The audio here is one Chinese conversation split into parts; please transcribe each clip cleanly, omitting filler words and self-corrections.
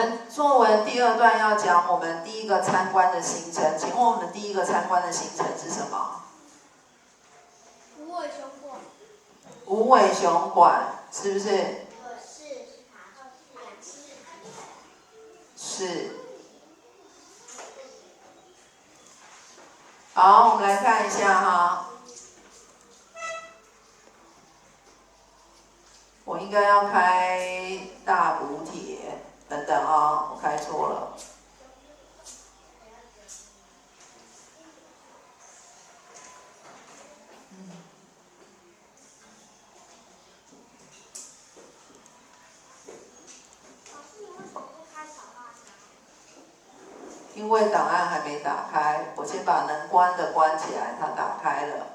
们作文第2段要讲我们第一个参观的行程，请问我们第一个参观的行程是什么？无尾熊馆。无尾熊馆是不是？是。好，我们来看一下哈。我应该要开大补帖，等等啊，我开错了。因为档案还没打开，我先把能关的关起来，它打开了。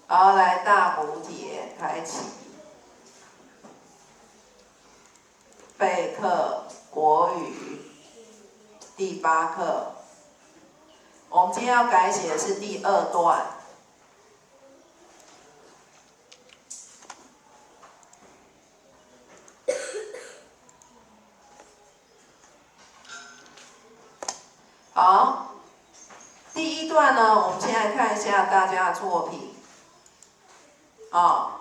好，来大补帖开启。备课国语第8课，我们今天要改写的是第2段。好，第1段呢，我们先来看一下大家的作品。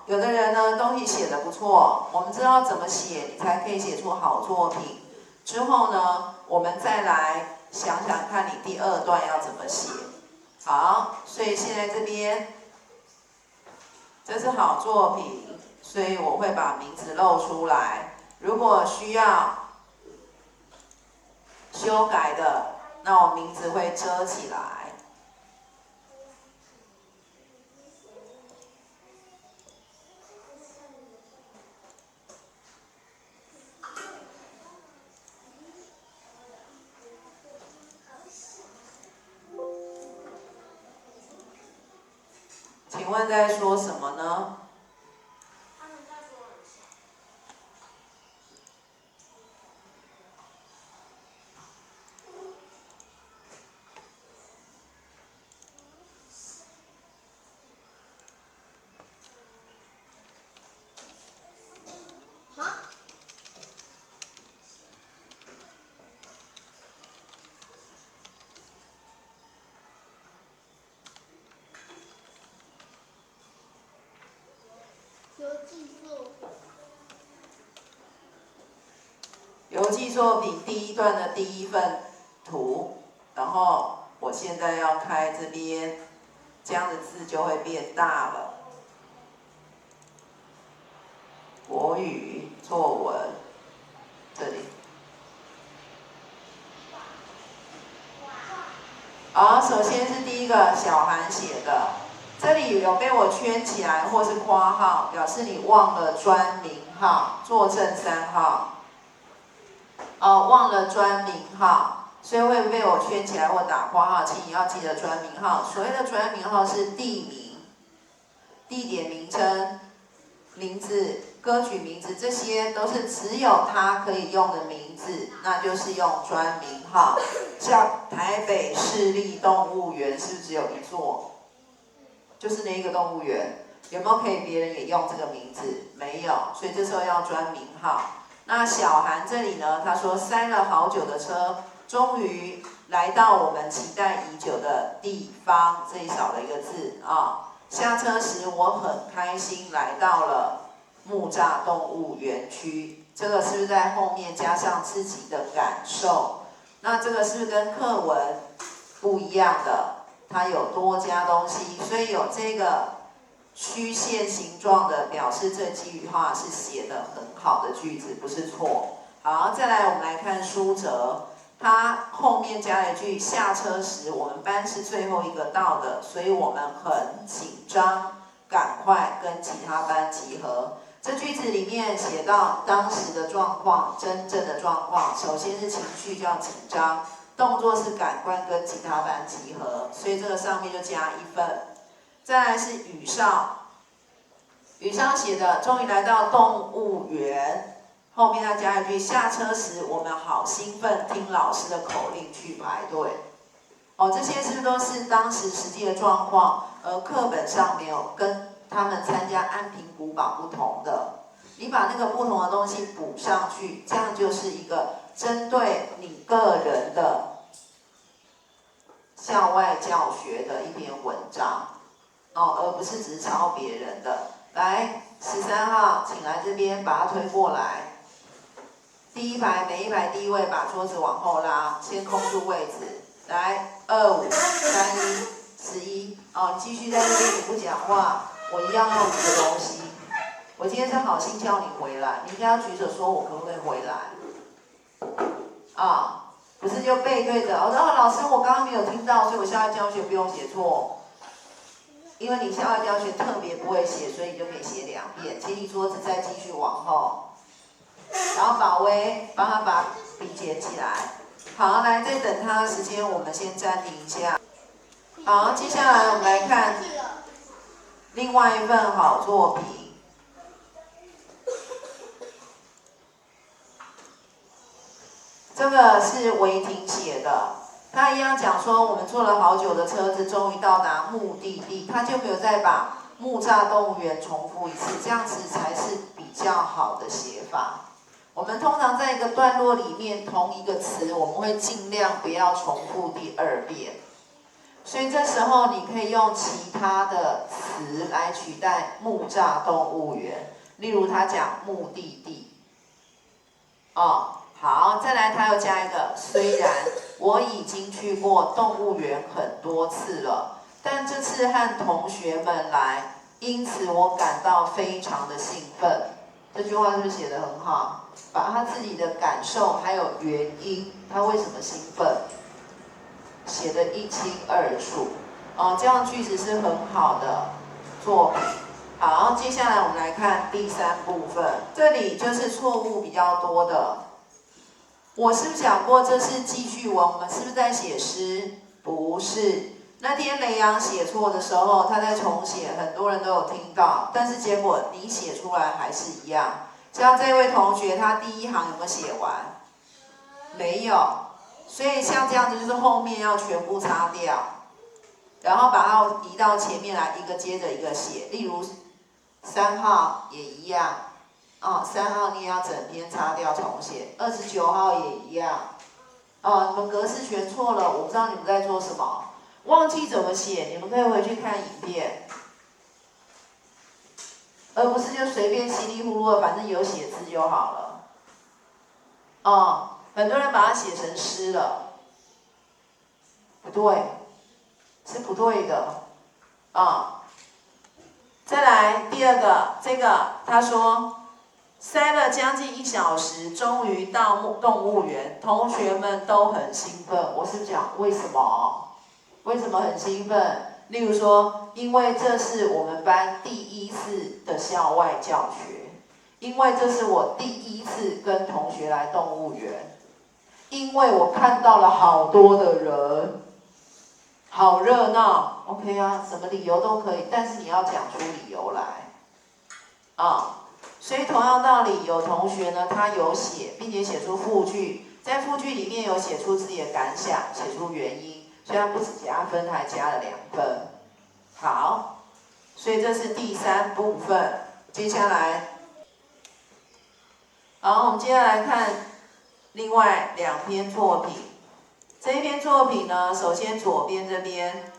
有的人呢东西写得不错，我们知道怎么写，你才可以写出好作品。之后呢，我们再来想想看你第2段要怎么写。好，所以现在这边这是好作品，所以我会把名字露出来。如果需要修改的，那我名字会遮起来。请问在说什么呢？他们在说很像。游记作品第1段的第1份图，然后我现在要开这边，这样的字就会变大了。国语作文这里。好，首先是第一个小韩写的，这里有被我圈起来或是括号，表示你忘了专名号，作证3号。忘了专名号，所以会被我圈起来或打括号，请你要记得专名号。所谓的专名号是地名、地点名称、名字、歌曲名字，这些都是只有它可以用的名字，那就是用专名号。像台北市立动物园是不是只有1座？就是那一个动物园，有没有可以别人也用这个名字？没有，所以这时候要专名号。那小韩这里呢，他说塞了好久的车，终于来到我们期待已久的地方，这里少了一个字啊。下车时我很开心来到了木栅动物园区，这个是不是在后面加上自己的感受？那这个是不是跟课文不一样的？它有多加东西，所以有这个曲线形状的，表示这句话是写得很好的句子，不是错。好，再来我们来看书哲，他后面加了一句下车时我们班是最后一个到的，所以我们很紧张，赶快跟其他班集合。这句子里面写到当时的状况，真正的状况，首先是情绪叫紧张，动作是赶快跟其他班集合，所以这个上面就加1份。再来是宇少，宇少写的终于来到动物园，后面他加一句下车时我们好兴奋，听老师的口令去排队。这些是不是都是当时实际的状况，而课本上没有跟他们参加安平古堡不同的？你把那个不同的东西补上去，这样就是一个针对你个人的校外教学的一篇文章，而不是只是抄别人的。来，13号，请来这边，把它推过来。第一排每一排第一位把桌子往后拉，先空出位置。来，25、31、11，继续在这边，你不讲话，我一样用你的东西。我今天是好心叫你回来，你应该要举手说我可不可以回来？不是就背对着。我说老师，我刚刚没有听到，所以我校外教学不用写错。因为你校外教学特别不会写，所以你就可以写2遍。请你桌子再继续往后，然后宝威帮他把笔捡起来。好，来，在等他的时间，我们先暂停一下。好，接下来我们来看另外一份好作品。这个是维婷写的，他一样讲说，我们坐了好久的车子，终于到达目的地，他就没有再把木栅动物园重复一次，这样子才是比较好的写法。我们通常在一个段落里面，同一个词，我们会尽量不要重复第2遍，所以这时候你可以用其他的词来取代木栅动物园，例如他讲目的地，好，再来，他又加一个，虽然我已经去过动物园很多次了，但这次和同学们来，因此我感到非常的兴奋。这句话是不是写得很好？把他自己的感受还有原因，他为什么兴奋，写得一清二楚。这样句子是很好的作品。好，接下来我们来看第3部分，这里就是错误比较多的。我是不是讲过这是记叙文？我们是不是在写诗？不是。那天雷阳写错的时候，他在重写，很多人都有听到，但是结果你写出来还是一样。像这位同学，他第1行有没有写完？没有。所以像这样子，就是后面要全部擦掉，然后把它移到前面来，一个接着一个写。例如3号也一样。3号你也要整篇擦掉重写，29号也一样。你们格式全错了，我不知道你们在做什么，忘记怎么写，你们可以回去看影片，而不是就随便稀里糊涂的，反正有写字就好了。很多人把它写成诗了，不对，是不对的。再来第2个，这个他说。塞了将近1小时，终于到动物园，同学们都很兴奋。我是不是讲为什么？为什么很兴奋？例如说，因为这是我们班第1次的校外教学，因为这是我第1次跟同学来动物园，因为我看到了好多的人，好热闹。OK 啊，什么理由都可以，但是你要讲出理由来。所以同样道理，有同学呢，他有写，并且写出附句，在附句里面有写出自己的感想，写出原因，虽然不止加分，还加了2分。好，所以这是第3部分。接下来，好，我们接下来看另外2篇作品。这一篇作品呢，首先左边这边。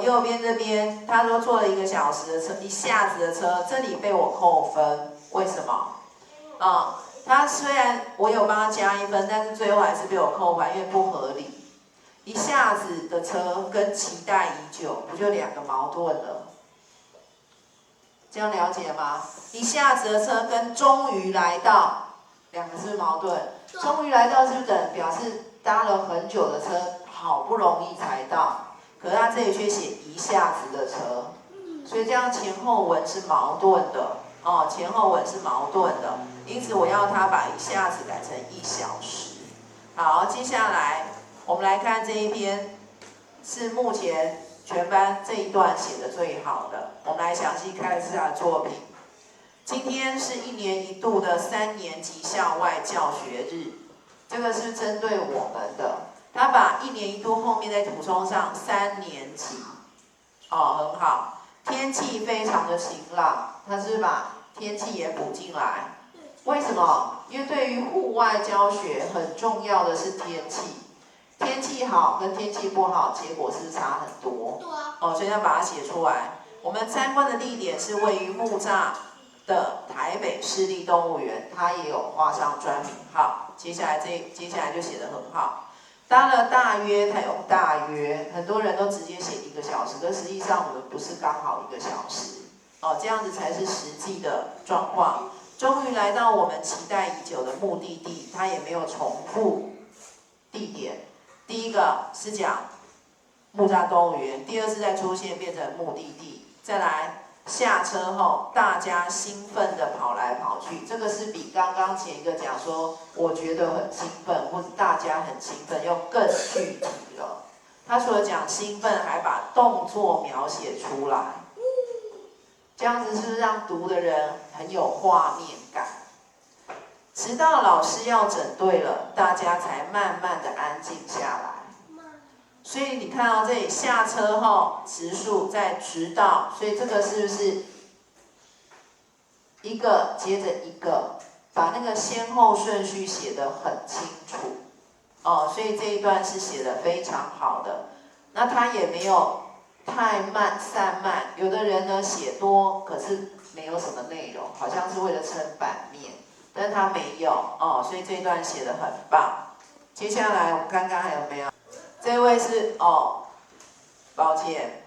右边这边，他说坐了1个小时的车，1下子的车，这里被我扣分，为什么？他虽然我有帮他加1分，但是最后还是被我扣分，因为不合理。1下子的车跟期待已久，不就2个矛盾了？这样了解吗？1下子的车跟终于来到，2个是不是矛盾？终于来到是不是等表示搭了很久的车，好不容易才到？可是他这里却写1下子的车，所以这样前后文是矛盾的前后文是矛盾的，因此我要他把1下子改成1小时。好，接下来我们来看这一篇，是目前全班这一段写的最好的。我们来详细看一下他的作品。今天是1年1度的3年级校外教学日，这个是针对我们的。他把1年1度后面再补充上3年级，很好。天气非常的晴朗，他是把天气也补进来。为什么？因为对于户外教学很重要的是天气，天气好跟天气不好，结果是差很多。对啊。所以要把它写出来。我们参观的地点是位于木栅的台北市立动物园，它也有画上专名号。接下来就写得很好。当然大约，它有大约，很多人都直接写1个小时，可实际上我们不是刚好1个小时。这样子才是实际的状况。终于来到我们期待已久的目的地，它也没有重复地点。第一个是讲木栅动物园，第二次再出现变成目的地。再来下车后，大家兴奋的跑来跑去，这个是比刚刚前一个讲说我觉得很兴奋，或者大家很兴奋，又更具体了。他除了讲兴奋，还把动作描写出来，这样子是不是让读的人很有画面感？直到老师要整对了，大家才慢慢的安静下来。所以你看到这里下车后，直述再直到，所以这个是不是一个接着一个，把那个先后顺序写得很清楚所以这一段是写得非常好的。那他也没有太慢散漫，有的人呢写多，可是没有什么内容，好像是为了撑版面，但是他没有所以这一段写得很棒。接下来我们看看还有没有。这位是抱歉，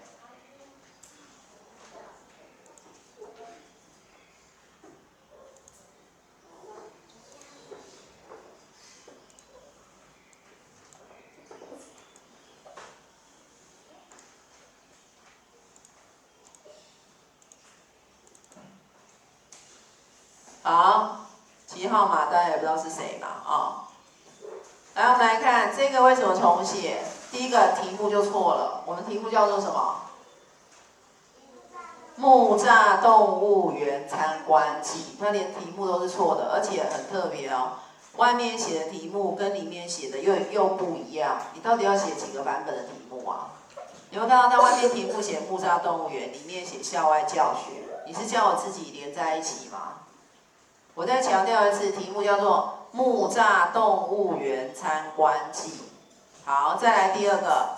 好，7号码大家也不知道是谁嘛来，我们来看这个为什么重写？第一个题目就错了，我们题目叫做什么？木栅动物园参观记，它连题目都是错的，而且很特别外面写的题目跟里面写的又不一样，你到底要写几个版本的题目啊？有没有看到它外面题目写木栅动物园，里面写校外教学？你是叫我自己连在一起吗？我再强调一次，题目叫做木栅动物园参观记。好，再来第二个，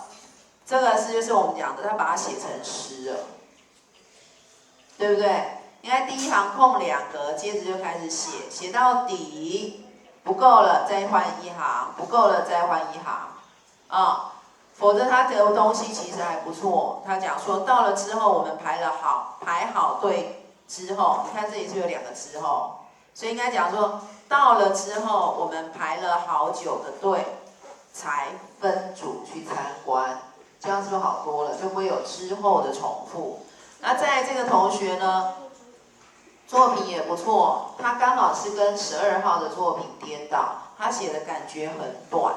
这个就是我们讲的，他把它写成诗了，对不对？你看第一行空2格，接着就开始写，写到底不够了再换一行，不够了再换一行否则他的东西其实还不错。他讲说到了之后，我们排好队之后，你看这里是有2个之后。所以应该讲说，到了之后，我们排了好久的队，才分组去参观，这样是不是好多了？就不会有之后的重复。那在这个同学呢，作品也不错，他刚好是跟12号的作品颠倒，他写的感觉很短，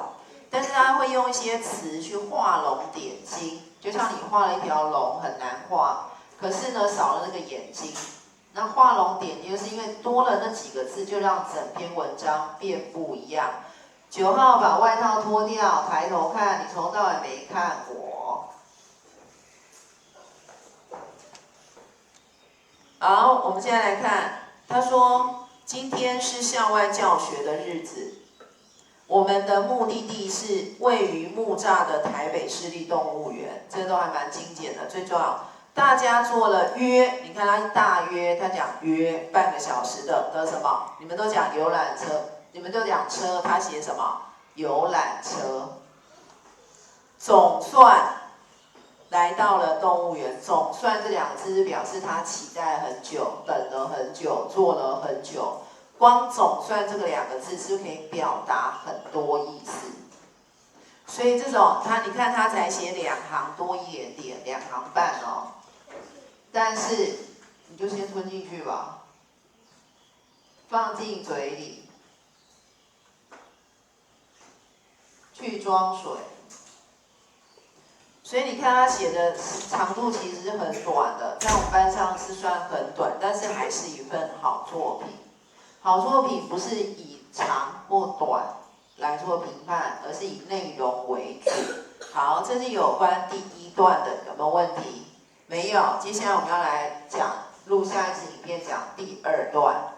但是他会用一些词去画龙点睛，就像你画了一条龙很难画，可是呢少了那个眼睛。那画龙点睛就是因为多了那几个字，就让整篇文章变不一样。9号把外套脱掉，抬头看，你从头到尾没看我。好，我们现在来看，他说今天是校外教学的日子，我们的目的地是位于木栅的台北市立动物园，这都还蛮精简的，最重要。大家做了约，你看他大约，他讲约半个小时的什么？你们都讲游览车，你们都讲车，他写什么？游览车。总算来到了动物园，总算这2个字表示他期待很久，等了很久，做了很久。光总算这个2个字是可以表达很多意思。所以这种你看他才写2行多一点点，2行半但是你就先吞进去吧，放进嘴里，去装水。所以你看他写的长度其实是很短的，在我们班上是算很短，但是还是一份好作品。好作品不是以长或短来做评判，而是以内容为主。好，这是有关第1段的，有没有问题？没有，接下来我们要来讲录下一支影片，讲第2段。